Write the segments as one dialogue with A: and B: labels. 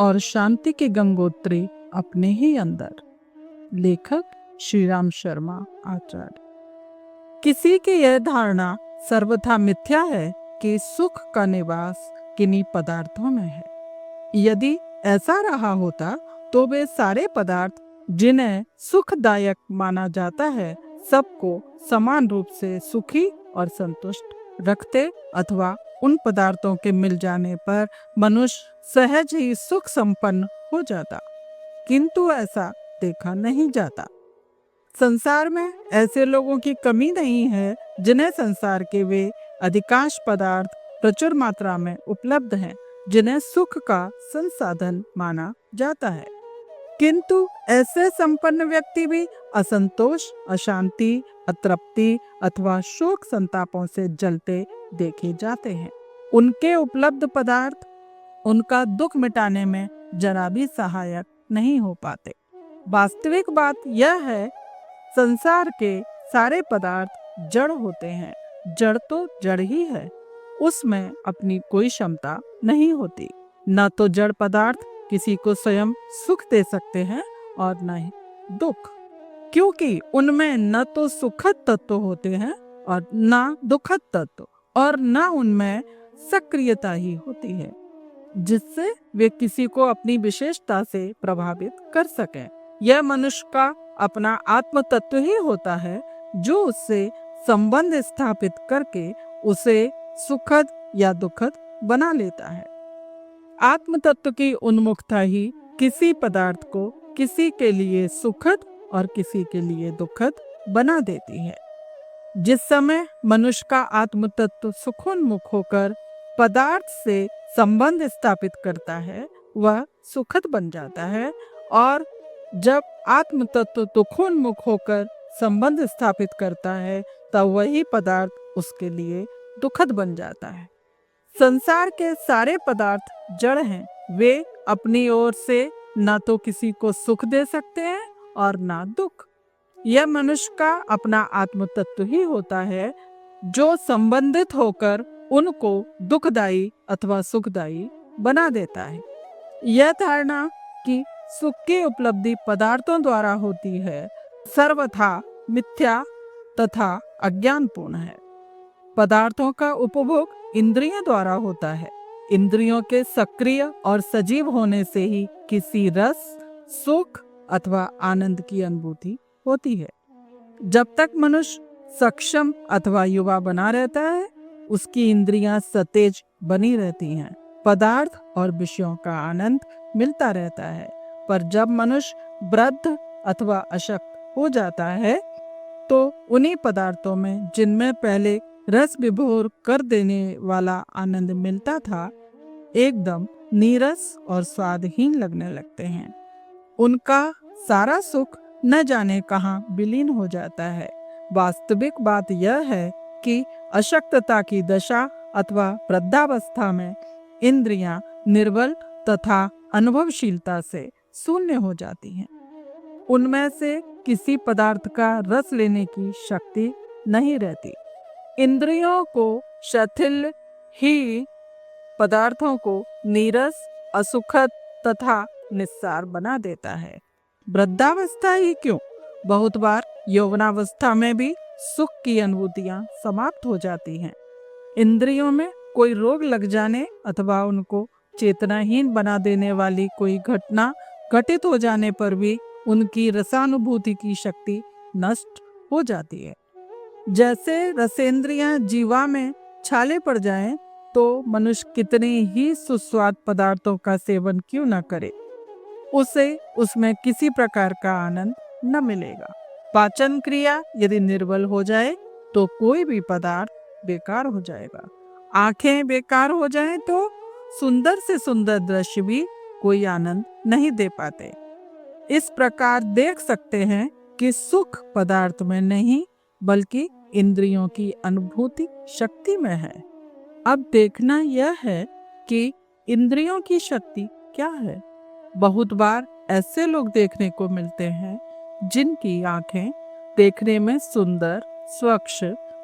A: और शांति के गंगोत्री अपने ही अंदर। लेखक श्री राम शर्मा आचार्य। किसी की यह धारणा सर्वथा मिथ्या है कि सुख का निवास किन्हीं पदार्थों में है। यदि ऐसा रहा होता तो वे सारे पदार्थ जिन्हें सुखदायक माना जाता है सबको समान रूप से सुखी और संतुष्ट रखते, अथवा उन पदार्थों के मिल जाने पर मनुष्य सहज ही सुख संपन्न हो जाता। किंतु ऐसा देखा नहीं जाता। संसार में ऐसे लोगों की कमी नहीं है जिन्हें संसार के वे अधिकांश पदार्थ प्रचुर मात्रा में उपलब्ध हैं, जिन्हें सुख का संसाधन माना जाता है। किंतु ऐसे संपन्न व्यक्ति भी असंतोष, अशांति, अतृप्ति अथवा शोक संतापों से जलते देखे जाते हैं। उनके उपलब्ध पदार्थ उनका दुख मिटाने में जरा भी सहायक नहीं हो पाते। वास्तविक बात यह है, संसार के सारे पदार्थ जड़ होते हैं। जड़ तो जड़ ही है, उसमें अपनी कोई क्षमता नहीं होती। न तो जड़ पदार्थ किसी को स्वयं सुख दे सकते हैं और न ही दुख, क्योंकि उनमें न तो सुखद तत्व होते हैं और न दुखद तत्व, और न उनमें सक्रियता ही होती है जिससे वे किसी को अपनी विशेषता से प्रभावित कर सकें। यह मनुष्य का अपना आत्म तत्व ही होता है जो उससे संबंध स्थापित करके उसे सुखद या दुखद बना लेता है। आत्म तत्व की उन्मुखता ही किसी पदार्थ को किसी के लिए सुखद और किसी के लिए दुखद बना देती है। जिस समय मनुष्य का आत्म तत्व सुखोन्मुख होकर पदार्थ से संबंध स्थापित करता है, वह सुखद बन जाता है, और जब आत्म तत्व दुखोन्मुख होकर संबंध स्थापित करता है तब वही पदार्थ उसके लिए दुखद बन जाता है। संसार के सारे पदार्थ जड़ हैं। वे अपनी ओर से न तो किसी को सुख दे सकते हैं और न दुख। यह मनुष्य का अपना आत्म तत्व ही होता है जो संबंधित होकर उनको दुखदायी अथवा सुखदायी बना देता है। यह धारणा कि सुख की उपलब्धि पदार्थों द्वारा होती है सर्वथा मिथ्या तथा अज्ञानपूर्ण है। पदार्थों का उपभोग इंद्रियों द्वारा होता है। इंद्रियों के सक्रिय और सजीव होने से ही किसी रस, सुख अथवा आनंद की अनुभूति होती है। जब तक मनुष्य सक्षम अथवा युवा बना रहता है, उसकी इंद्रियां सतेज बनी रहती हैं। पदार्थ और विषयों का आनंद मिलता रहता है। पर जब मनुष्य वृद्ध अथवा अशक्त हो जाता है तो उन्हीं पदार्थों में जिनमें पहले रस विभोर कर देने वाला आनंद मिलता था, एकदम नीरस और स्वादहीन लगने लगते हैं। उनका सारा सुख न जाने कहाँ विलीन हो जाता है। वास्तविक बात यह है कि अशक्तता की दशा अथवा वृद्धावस्था में इंद्रियां निर्बल तथा अनुभवशीलता से शून्य हो जाती हैं। उनमें से किसी पदार्थ का रस लेने की शक्ति नहीं रहती। इंद्रियों को शिथिल ही पदार्थों को नीरस, असुखद तथा निस्सार बना देता है। वृद्धावस्था ही क्यों, बहुत बार यौवनावस्था में भी सुख की अनुभूतियां समाप्त हो जाती हैं। इंद्रियों में कोई रोग लग जाने अथवा उनको चेतनाहीन बना देने वाली कोई घटना घटित हो जाने पर भी उनकी रसानुभूति की शक्ति नष्ट हो जाती है। जैसे रसेंद्रियां जीवा में छाले पड़ जाएं तो मनुष्य कितने ही सुस्वाद पदार्थों का सेवन क्यों न करे, उसे उसमें किसी प्रकार का आनंद न मिलेगा। पाचन क्रिया यदि निर्बल हो जाए तो कोई भी पदार्थ बेकार हो जाएगा। आंखें बेकार हो जाएं तो सुंदर से सुंदर दृश्य भी कोई आनंद नहीं दे पाते। इस प्रकार देख सकते हैं कि सुख पदार्थ में नहीं बल्कि इंद्रियों की अनुभूति शक्ति में है। अब देखना यह है कि इंद्रियों की शक्ति क्या है। बहुत बार ऐसे लोग देखने को मिलते हैं जिनकी आंखें देखने में सुंदर, स्वच्छ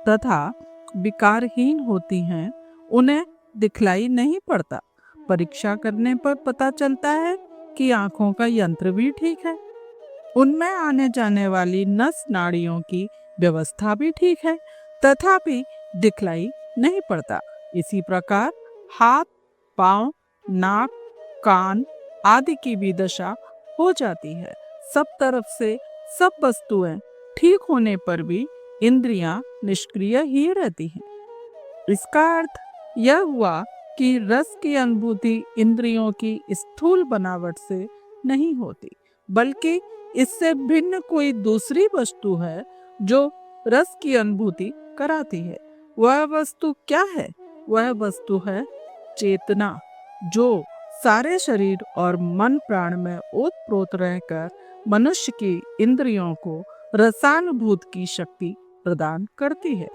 A: तथा विकारहीन होती हैं। उन्हें दिखलाई नहीं पड़ता, परीक्षा करने पर पता चलता है कि आंखों का यंत्र भी ठीक है, उनमें आने जाने वाली नस नाड़ियों की व्यवस्था भी ठीक है, तथापि दिखलाई नहीं पड़ता। इसी प्रकार हाथ, पांव, नाक, कान आदि की भी दशा हो जाती है। सब तरफ से सब वस्तुएं ठीक होने पर भी इंद्रियां निष्क्रिय ही रहती हैं। इसका अर्थ यह हुआ कि रस की अनुभूति इंद्रियों की स्थूल बनावट से नहीं होती, बल्कि इससे भिन्न कोई दूसरी वस्तु है जो रस की अनुभूति कराती है। वह वस्तु क्या है? वह वस्तु है चेतना, जो सारे शरीर और मन प्राण में ओतप्रोत रहकर मनुष्य की इंद्रियों को रसानुभूत की शक्ति प्रदान करती है।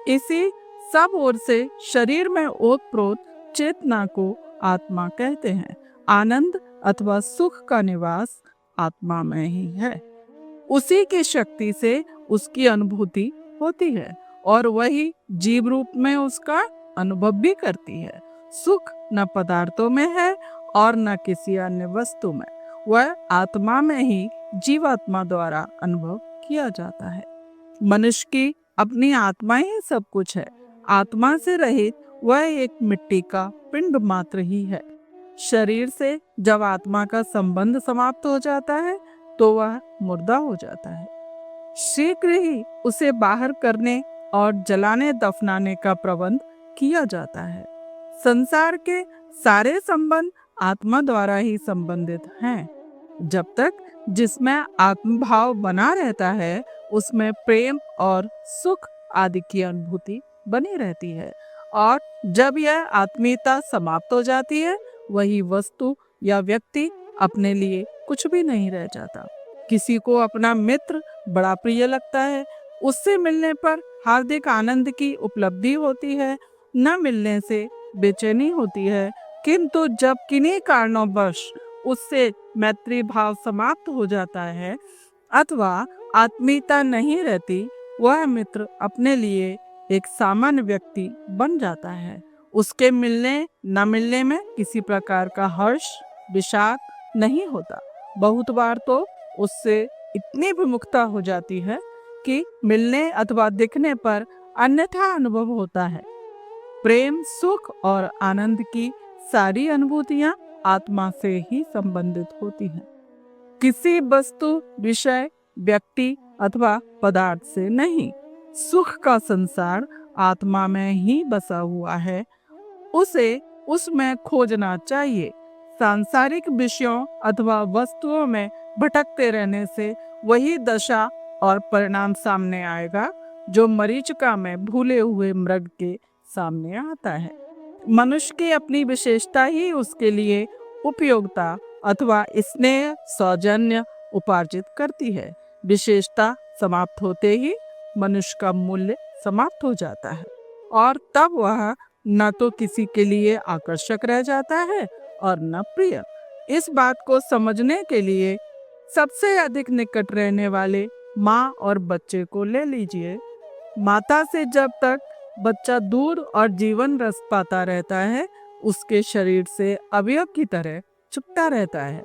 A: इसी सब ओर से शरीर में ओतप्रोत चेतना को आत्मा कहते हैं। आनंद अथवा सुख का निवास आत्मा में ही है। उसी की शक्ति से उसकी अनुभूति होती है और वही जीव रूप में उसका अनुभव भी करती है। सुख न पदार्थों में है और न किसी अन्य वस्तु में, वह आत्मा में ही जीवात्मा द्वारा अनुभव किया जाता है। मनुष्य की अपनी आत्मा ही सब कुछ है। आत्मा से रहित वह एक मिट्टी का पिंड मात्र ही है। शरीर से जब आत्मा का संबंध समाप्त हो जाता है तो वह मुर्दा हो जाता है। शीघ्र ही उसे बाहर करने और जलाने दफनाने का प्रबंध किया जाता है। संसार के सारे संबंध आत्मा द्वारा ही संबंधित हैं। जब तक जिसमें आत्मभाव बना रहता है उसमें प्रेम और सुख आदि की अनुभूति बनी रहती है, और जब यह आत्मीयता समाप्त हो जाती है वही वस्तु या व्यक्ति अपने लिए कुछ भी नहीं रह जाता। किसी को अपना मित्र बड़ा प्रिय लगता है, उससे मिलने पर हार्दिक आनंद की उपलब्धि होती है, न मिलने से बेचैनी होती है। किंतु जब किन्हीं कारणोंवश उससे मैत्री भाव समाप्त हो जाता है अथवा आत्मीयता नहीं रहती, वह मित्र अपने लिए एक सामान्य व्यक्ति बन जाता है। उसके मिलने न मिलने में किसी प्रकार का हर्ष विषाद नहीं होता। बहुत बार तो उससे इतनी विमुखता हो जाती है कि मिलने अथवा दिखने पर अन्यथा अनुभव होता है। प्रेम, सुख और आनंद की सारी अनुभूतियां आत्मा से ही संबंधित होती हैं, किसी वस्तु, विषय, व्यक्ति अथवा पदार्थ से नहीं। सुख का संसार आत्मा में ही बसा हुआ है, उसे उसमें खोजना चाहिए। सांसारिक विषयों अथवा वस्तुओं में भटकते रहने से वही दशा और परिणाम सामने आएगा जो मरीचिका में भूले हुए मृग के सामने आता है। मनुष्य की अपनी विशेषता ही उसके लिए उपयोगिता अथवा स्नेह सौजन्य उपार्जित करती है। विशेषता समाप्त होते ही मनुष्य का मूल्य समाप्त हो जाता है और तब वह न तो किसी के लिए आकर्षक रह जाता है और न प्रिय। इस बात को समझने के लिए सबसे अधिक निकट रहने वाले माँ और बच्चे को ले लीजिए। माता से जब तक बच्चा दूध और जीवन रस पाता रहता है, उसके शरीर से अवयव की तरह चुपता रहता है।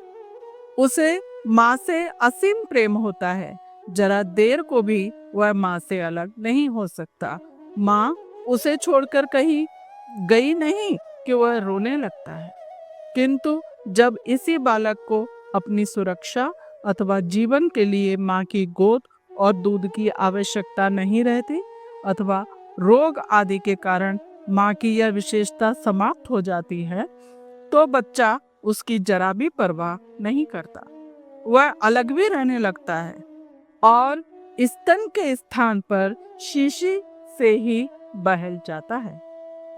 A: उसे माँ से असीम प्रेम होता है, जरा देर को भी वह माँ से अलग नहीं हो सकता। माँ उसे छोड़कर कहीं गई नहीं कि वह रोने लगता है। किंतु जब इसी बालक को अपनी सुरक्षा अथवा जीवन के लिए माँ की गोद और दूध की आवश्यकता नहीं रहती अथवा रोग आदि के कारण माँ की यह विशेषता समाप्त हो जाती है, तो बच्चा उसकी जरा भी परवाह नहीं करता। वह अलग भी रहने लगता है और स्तन के स्थान पर शीशी से ही बहल जाता है।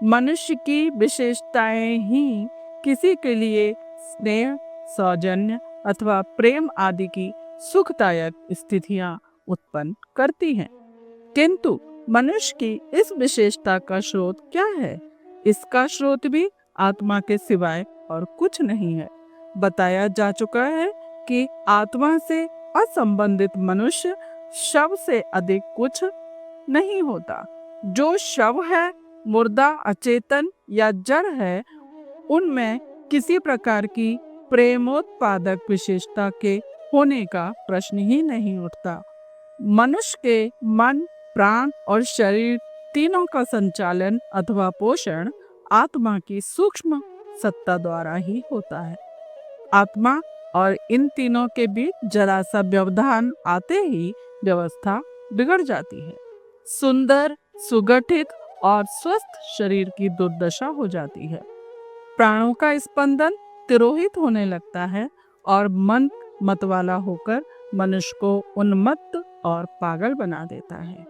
A: मनुष्य की विशेषताएं ही किसी के लिए स्नेह, सौजन्य अथवा प्रेम आदि की सुखदायक स्थितियां उत्पन्न करती हैं। किंतु मनुष्य की इस विशेषता का स्रोत क्या है? इसका स्रोत भी आत्मा के सिवाय और कुछ नहीं है। बताया जा चुका है कि आत्मा से असंबंधित मनुष्य शव से अधिक कुछ नहीं होता। जो शव है, मुर्दा, अचेतन या जड़ है, उनमें किसी प्रकार की प्रेमोत्पादक विशेषता के होने का प्रश्न ही नहीं उठता। मनुष्य के मन, प्राण और शरीर तीनों का संचालन अथवा पोषण आत्मा की सूक्ष्म सत्ता द्वारा ही होता है। आत्मा और इन तीनों के बीच जरा सा व्यवधान आते ही व्यवस्था बिगड़ जाती है। सुंदर, सुगठित और स्वस्थ शरीर की दुर्दशा हो जाती है। प्राणों का स्पंदन तिरोहित होने लगता है और मन मतवाला होकर मनुष्य को उन्मत्त और पागल बना देता है।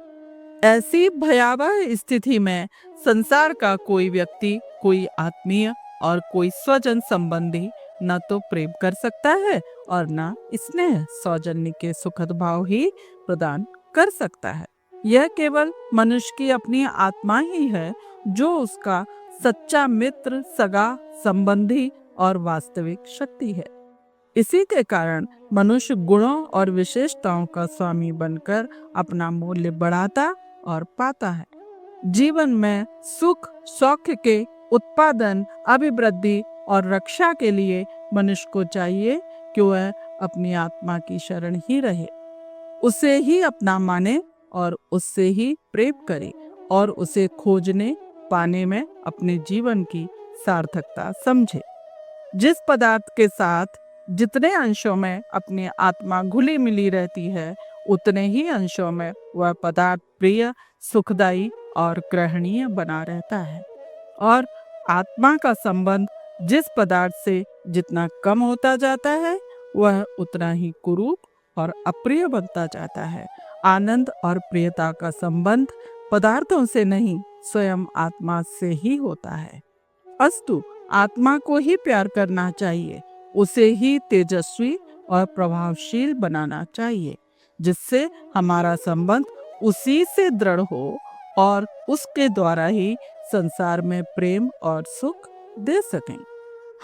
A: ऐसी भयावह स्थिति में संसार का कोई व्यक्ति, कोई आत्मीय और कोई स्वजन संबंधी न तो प्रेम कर सकता है और न स्नेह सौजन्य के सुखद भाव ही प्रदान कर सकता है। यह केवल मनुष्य की अपनी आत्मा ही है जो उसका सच्चा मित्र, सगा, संबंधी और वास्तविक शक्ति है। इसी के कारण मनुष्य गुणों और विशेषताओं का स्वामी बनकर अपना मूल्य बढ़ाता और पाता है। जीवन में सुख, सौख्य के उत्पादन, अभिवृद्धि और रक्षा के लिए मनुष्य को चाहिए कि वह अपनी आत्मा की शरण ही रहे, उसे ही अपना माने और उससे ही प्रेम करे और उसे खोजने पाने में अपने जीवन की सार्थकता समझे। जिस पदार्थ के साथ जितने अंशों में अपनी आत्मा घुली मिली रहती है, उतने ही अंशों में वह पदार्थ प्रिय, सुखदायी और ग्रहणीय बना रहता है। और आत्मा का संबंध जिस पदार्थ से जितना कम होता जाता है, वह उतना ही कुरूप और अप्रिय बनता जाता है। आनंद और प्रियता का संबंध पदार्थों से नहीं, स्वयं आत्मा से ही होता है। अस्तु, आत्मा को ही प्यार करना चाहिए, उसे ही तेजस्वी और प्रभावशील बनाना चाहिए, जिससे हमारा संबंध उसी से दृढ़ हो और उसके द्वारा ही संसार में प्रेम और सुख दे सकें।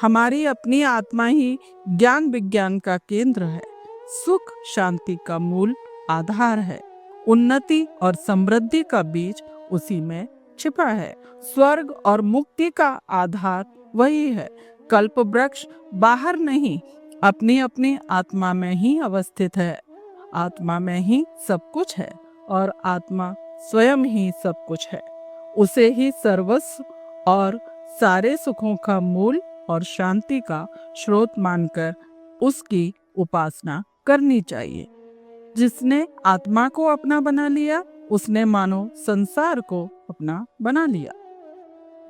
A: हमारी अपनी आत्मा ही ज्ञान विज्ञान का केंद्र है, सुख शांति का मूल आधार है, उन्नति और समृद्धि का बीज उसी में छिपा है। स्वर्ग और मुक्ति का आधार वही है। कल्प वृक्ष बाहर नहीं, अपनी अपनी आत्मा में ही अवस्थित है। आत्मा में ही सब कुछ है और आत्मा स्वयं ही सब कुछ है। उसे ही सर्वस्व और सारे सुखों का मूल और शांति का स्रोत मानकर उसकी उपासना करनी चाहिए। जिसने आत्मा को अपना बना लिया, उसने मानो संसार को अपना बना लिया।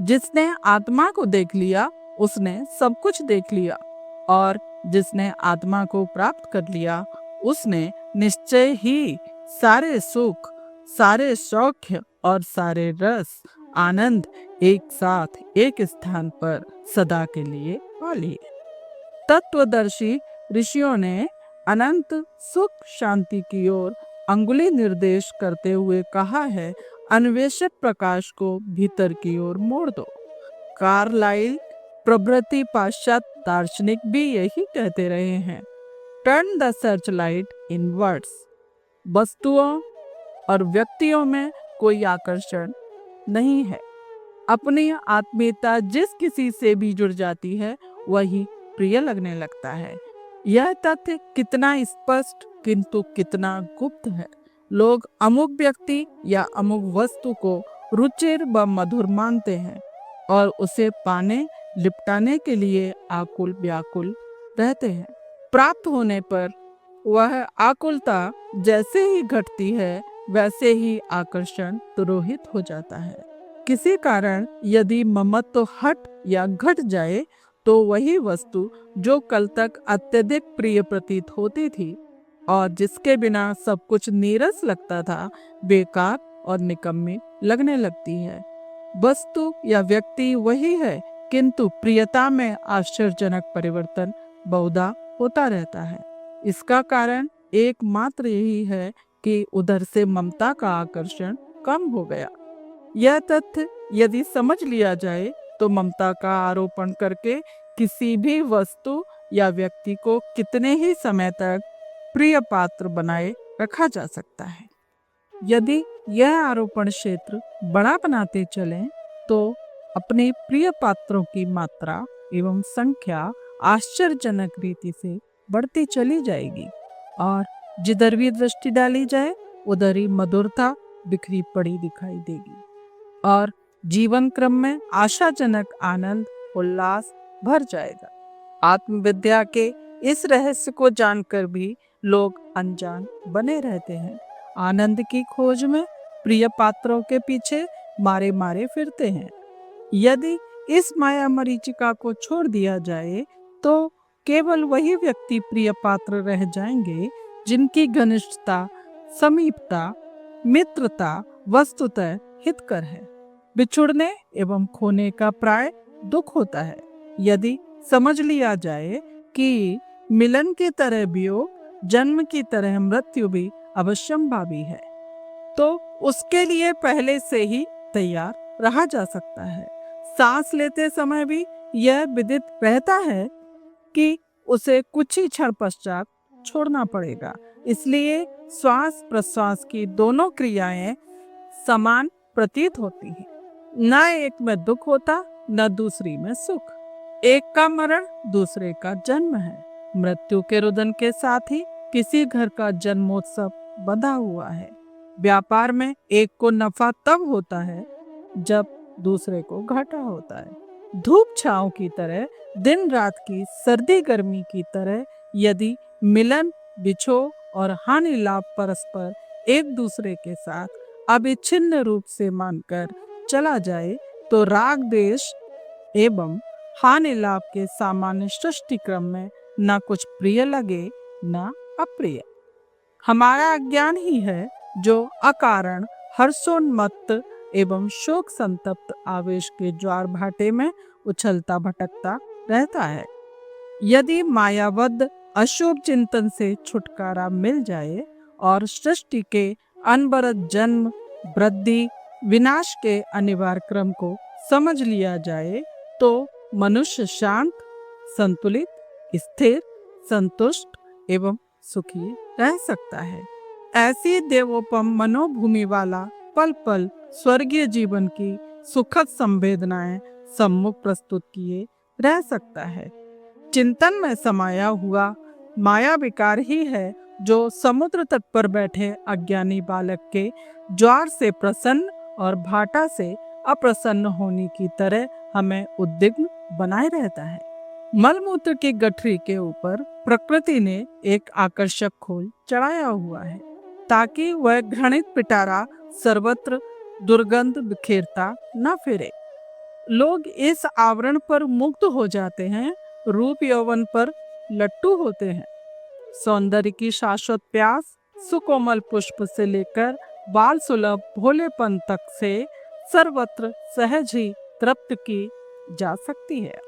A: जिसने आत्मा को देख लिया, उसने सब कुछ देख लिया, और जिसने आत्मा को प्राप्त कर लिया, उसने निश्चय ही सारे सुख, सारे सौख्य और सारे रस, आनंद एक साथ एक स्थान पर सदा के लिए पा लिए। तत्वदर्शी ऋषियों ने अनंत सुख शांति की ओर अंगुली निर्देश करते हुए कहा है, अन्वेषक प्रकाश को भीतर की ओर मोड़ दो। कार्लाइल प्रभृति पाश्चात्य दार्शनिक भी यही कहते रहे हैं, turn the search light inwards. वस्तुओं और व्यक्तियों में कोई आकर्षण नहीं है। अपनी आत्मीयता जिस किसी से भी जुड़ जाती है, वही प्रिय लगने लगता है। यह तथ्य कितना स्पष्ट किंतु कितना गुप्त है। लोग अमुक व्यक्ति या अमुक वस्तु को रुचिर व मधुर मानते हैं और उसे पाने लिपटाने के लिए आकुल व्याकुल रहते हैं। प्राप्त होने पर वह आकुलता जैसे ही घटती है, वैसे ही आकर्षण तुरोहित हो जाता है। किसी कारण यदि ममत्व हट या घट जाए, तो वही वस्तु जो कल तक अत्यधिक प्रिय प्रतीत होती थी और जिसके बिना सब कुछ नीरस लगता था, बेकार और निकम्मी लगने लगती है। वस्तु या व्यक्ति वही है, किंतु प्रियता में आश्चर्यजनक परिवर्तन बहुधा होता रहता है। इसका कारण एकमात्र यही है कि उधर से ममता का आकर्षण कम हो गया। यह तथ्य यदि समझ लिया जाए, तो ममता का आरोपण करके किसी भी वस्तु या व्यक्ति को कितने ही समय तक प्रिय पात्र बनाए रखा जा सकता है। यदि यह आरोपण क्षेत्र बड़ा बनाते चलें, तो अपने प्रिय पात्रों की मात्रा एवं संख्या आश्चर्यजनक रीति से बढ़ती चली जाएगी और जिधर भी दृष्टि डाली जाए उधर ही मधुरता बिखरी पड़ी दिखाई देगी और जीवन क्रम में आशाजनक आनंद उल्लास भर जाएगा। आत्मविद्या के इस रहस्य को जानकर भी लोग अनजान बने रहते हैं। आनंद की खोज में प्रिय पात्रों के पीछे मारे मारे फिरते हैं। यदि इस माया मरीचिका को छोड़ दिया जाए तो केवल वही व्यक्ति प्रिय पात्र रह जाएंगे जिनकी घनिष्ठता, समीपता, मित्रता वस्तुतः हितकर है। बिछुड़ने एवं खोने का प्राय दुख होता है। यदि समझ लिया जाए कि मिलन की तरह वियोग, जन्म की तरह मृत्यु भी अवश्यंभावी है, तो उसके लिए पहले से ही तैयार रहा जा सकता है। सांस लेते समय भी यह विदित रहता है कि उसे कुछ ही क्षण पश्चात छोड़ना पड़ेगा। इसलिए श्वास प्रश्वास की दोनों क्रियाएं समान प्रतीत होती हैं। न एक में दुख होता न दूसरी में सुख। एक का मरण दूसरे का जन्म है। मृत्यु के रुदन के साथ ही किसी घर का जन्मोत्सव बंधा हुआ है। व्यापार में एक को नफा तब होता है जब दूसरे को घाटा होता है। धूप छांव की तरह, दिन रात की सर्दी गर्मी की तरह यदि मिलन, बिछो और हानि लाभ परस्पर एक दूसरे के साथ अविच्छिन्न रूप से मानकर चला जाए तो राग द्वेष एवं हानि लाभ के सामान्य सृष्टि क्रम में न कुछ प्रिय लगे न अप्रिय। हमारा अज्ञान ही है जो अकारण हर्षोन्मत्त एवं शोक संतप्त आवेश के ज्वार भाटे में उछलता भटकता रहता है। यदि मायाबद्ध अशुभ चिंतन से छुटकारा मिल जाए और सृष्टि के अनवरत जन्म, वृद्धि, विनाश के अनिवार्य क्रम को समझ लिया जाए तो मनुष्य शांत, संतुलित, स्थिर, संतुष्ट एवं सुखी रह सकता है। ऐसी देवोपम मनोभूमि वाला पल पल स्वर्गीय जीवन की सुखद संवेदनाएं सम्मुख प्रस्तुत किए रह सकता है। चिंतन में समाया हुआ माया विकार ही है जो समुद्र तट पर बैठे अज्ञानी बालक के ज्वार से प्रसन्न और भाटा से अप्रसन्न होने की तरह हमें उद्विग्न बनाए रहता है। मलमूत्र की गठरी के ऊपर प्रकृति ने एक आकर्षक खोल चढ़ाया हुआ है ताकि वह घृणित पिटारा सर्वत्र दुर्गंध बिखेरता न फिरे। लोग इस आवरण पर मुग्ध हो जाते हैं, रूप यौवन पर लट्टू होते हैं। सौंदर्य की शाश्वत प्यास सुकोमल पुष्प से लेकर बाल सुलभ भोलेपन तक से सर्वत्र सहज ही तृप्त की जा सकती है,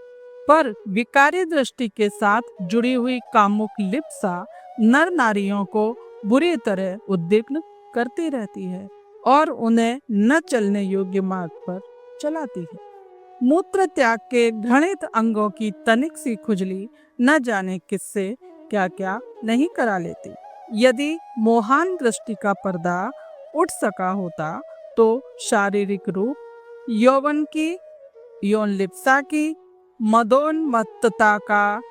A: पर विकारी दृष्टि के साथ जुड़ी हुई कामुक लिप्सा नर नारियों को बुरी तरह उद्विग्न करती रहती है और उन्हें न चलने योग्य मार्ग पर चलाती है। मूत्र त्याग के घृणित अंगों की तनिक सी खुजली न जाने किससे क्या क्या नहीं करा लेती। यदि मोहान दृष्टि का पर्दा उठ सका होता तो शारीरिक रूप, यौवन की, यौन लिप्सा की, मदोन्मत्तता का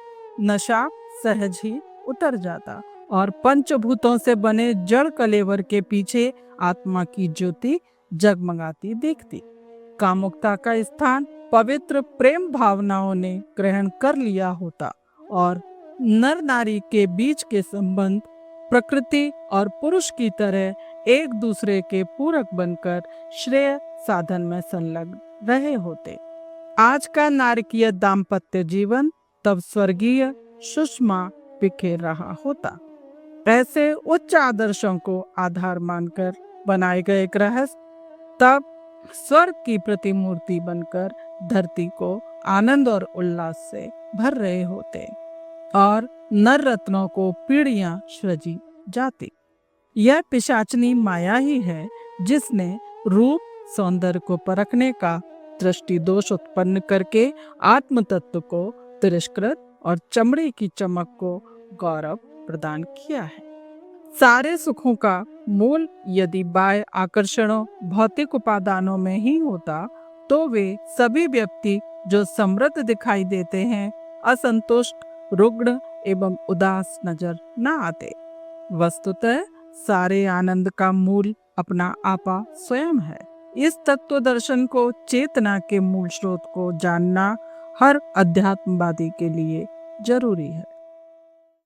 A: नशा सहज ही उतर जाता और पंचभूतों से बने जड़ कलेवर के पीछे आत्मा की ज्योति जगमगाती दिखती। कामुकता का स्थान पवित्र प्रेम भावनाओं ने ग्रहण कर लिया होता और नर नारी के बीच के संबंध प्रकृति और पुरुष की तरह एक दूसरे के पूरक बनकर श्रेय साधन में संलग्न रहे होते। आज का नारकीय दाम्पत्य जीवन तब स्वर्गीय सुषमा बिखेर रहा होता। ऐसे उच्च आदर्शों को आधार मानकर बनाए गए गृहस्थ तब स्वर्ग की प्रतिमूर्ति बनकर धरती को आनंद और उल्लास से भर रहे होते और नर रत्नों को पीढ़ियां सृजी जाती। यह पिशाचनी माया ही है जिसने रूप सौंदर्य को परखने का दृष्टि दोष उत्पन्न करके आत्म तत्व को तिरस्कृत और चमड़ी की चमक को गौरव प्रदान किया है। सारे सुखों का मूल यदि बाह्य आकर्षणों, भौतिक उपादानों में ही होता तो वे सभी व्यक्ति जो समृद्ध दिखाई देते हैं असंतुष्ट, रुग्ण एवं उदास नजर न आते। वस्तुतः सारे आनंद का मूल अपना आपा स्वयं है। इस तत्व दर्शन को, चेतना के मूल स्रोत को जानना हर अध्यात्मवादी के लिए जरूरी है।